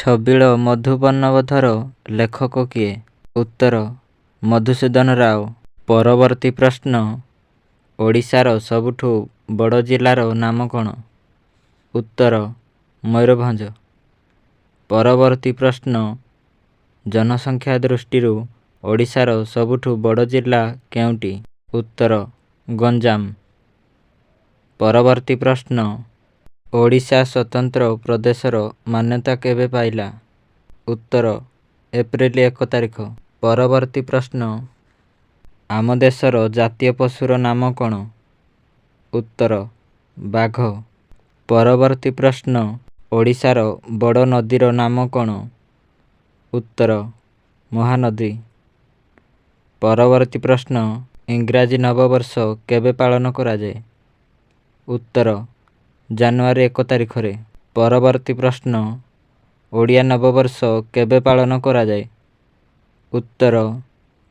ଛବିଳ ମଧୁବର୍ଣ୍ଣବୋଧର ଲେଖକ କିଏ? ଉତ୍ତର ମଧୁସୂଦନ ରାଓ। ପରବର୍ତ୍ତୀ ପ୍ରଶ୍ନ ଓଡ଼ିଶାର ସବୁଠୁ ବଡ଼ ଜିଲ୍ଲାର ନାମ କ'ଣ? ଉତ୍ତର ମୟୂରଭଞ୍ଜ। ପରବର୍ତ୍ତୀ ପ୍ରଶ୍ନ ଜନସଂଖ୍ୟା ଦୃଷ୍ଟିରୁ ଓଡ଼ିଶାର ସବୁଠୁ ବଡ଼ ଜିଲ୍ଲା କେଉଁଟି? ଉତ୍ତର ଗଞ୍ଜାମ। ପରବର୍ତ୍ତୀ ପ୍ରଶ୍ନ ଓଡ଼ିଶା ସ୍ୱତନ୍ତ୍ର ପ୍ରଦେଶର ମାନ୍ୟତା କେବେ ପାଇଲା? ଉତ୍ତର ଏପ୍ରିଲ 1 ତାରିଖ। ପରବର୍ତ୍ତୀ ପ୍ରଶ୍ନ ଆମ ଦେଶର ଜାତୀୟ ପଶୁର ନାମ କ'ଣ? ଉତ୍ତର ବାଘ। ପରବର୍ତ୍ତୀ ପ୍ରଶ୍ନ ଓଡ଼ିଶାର ବଡ଼ ନଦୀର ନାମ କ'ଣ? ଉତ୍ତର ମହାନଦୀ। ପରବର୍ତ୍ତୀ ପ୍ରଶ୍ନ ଇଂରାଜୀ ନବବର୍ଷ କେବେ ପାଳନ କରାଯାଏ? ଉତ୍ତର ଜାନୁଆରୀ 1 ତାରିଖରେ। ପରବର୍ତ୍ତୀ ପ୍ରଶ୍ନ ଓଡ଼ିଆ ନବବର୍ଷ କେବେ ପାଳନ କରାଯାଏ? ଉତ୍ତର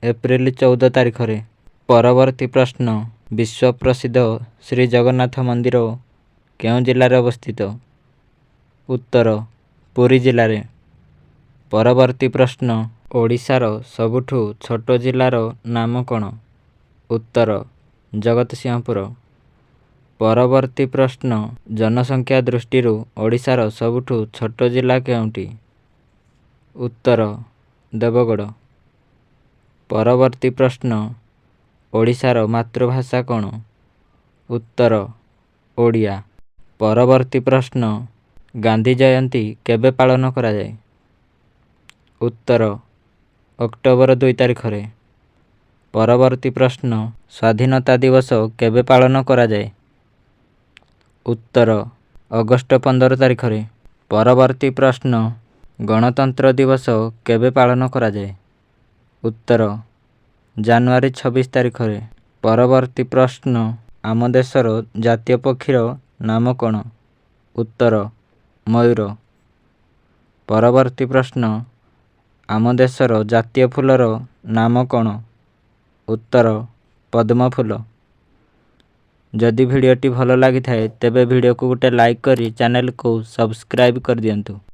ଏପ୍ରିଲ 14 ତାରିଖରେ। ପରବର୍ତ୍ତୀ ପ୍ରଶ୍ନ ବିଶ୍ୱ ପ୍ରସିଦ୍ଧ ଶ୍ରୀ ଜଗନ୍ନାଥ ମନ୍ଦିର କେଉଁ ଜିଲ୍ଲାରେ ଅବସ୍ଥିତ? ଉତ୍ତର ପୁରୀ ଜିଲ୍ଲାରେ। ପରବର୍ତ୍ତୀ ପ୍ରଶ୍ନ ଓଡ଼ିଶାର ସବୁଠୁ ଛୋଟ ଜିଲ୍ଲାର ନାମ କ'ଣ? ଉତ୍ତର ଜଗତସିଂହପୁର। ପରବର୍ତ୍ତୀ ପ୍ରଶ୍ନ ଜନସଂଖ୍ୟା ଦୃଷ୍ଟିରୁ ଓଡ଼ିଶାର ସବୁଠୁ ଛୋଟ ଜିଲ୍ଲା କେଉଁଟି? ଉତ୍ତର ଦେବଗଡ଼। ପରବର୍ତ୍ତୀ ପ୍ରଶ୍ନ ଓଡ଼ିଶାର ମାତୃଭାଷା କ'ଣ? ଉତ୍ତର ଓଡ଼ିଆ। ପରବର୍ତ୍ତୀ ପ୍ରଶ୍ନ ଗାନ୍ଧୀ ଜୟନ୍ତୀ କେବେ ପାଳନ କରାଯାଏ? ଉତ୍ତର ଅକ୍ଟୋବର 2 ତାରିଖରେ। ପରବର୍ତ୍ତୀ ପ୍ରଶ୍ନ ସ୍ୱାଧୀନତା ଦିବସ କେବେ ପାଳନ କରାଯାଏ? ଉତ୍ତର ଅଗଷ୍ଟ 15 ତାରିଖରେ। ପରବର୍ତ୍ତୀ ପ୍ରଶ୍ନ ଗଣତନ୍ତ୍ର ଦିବସ କେବେ ପାଳନ କରାଯାଏ? ଉତ୍ତର ଜାନୁଆରୀ 26 ତାରିଖରେ। ପରବର୍ତ୍ତୀ ପ୍ରଶ୍ନ ଆମ ଦେଶର ଜାତୀୟ ପକ୍ଷୀର ନାମ କ'ଣ? ଉତ୍ତର ମୟୂର। ପରବର୍ତ୍ତୀ ପ୍ରଶ୍ନ ଆମ ଦେଶର ଜାତୀୟ ଫୁଲର ନାମ କ'ଣ? ଉତ୍ତର ପଦ୍ମ ଫୁଲ। ଯଦି ଭିଡ଼ିଓଟି ଭଲ ଲାଗିଥାଏ ତେବେ ଭିଡ଼ିଓକୁ ଗୋଟେ ଲାଇକ୍ କରି ଚ୍ୟାନେଲକୁ ସବସ୍କ୍ରାଇବ୍ କରିଦିଅନ୍ତୁ।